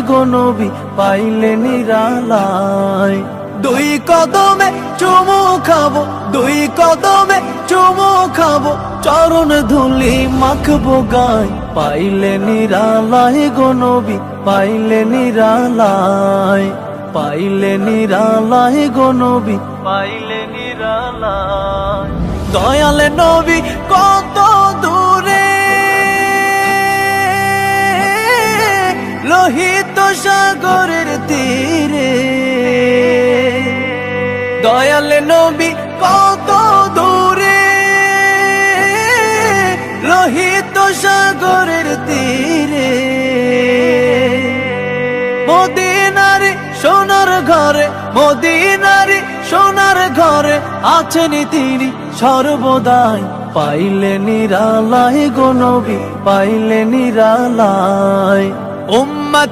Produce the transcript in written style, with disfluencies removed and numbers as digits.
গো নবী পাইলে নিরালায়। দুই কদমে চুমু খাবো, দুই কদমে চুমু খাবো, চরণ ধুলি মাখবো গায়। পাইলে নিরালায় গো নবী পাইলে নিরালায়, পাইলে নিরালায় গো নবী পাইলে নিরালায়। দয়ালে নবী কত দূরে, লোহিত সাগরের তীরে। দয়ালে নবী কত দূরে, লোহিত সাগরের তীরে। মদিনার সোনার ঘরে, মদিনার সোনার ঘরে আছেন তিনি সর্বদাই। পাইলে নিরালায় গো নবী পাইলে নিরালায়। উম্মতি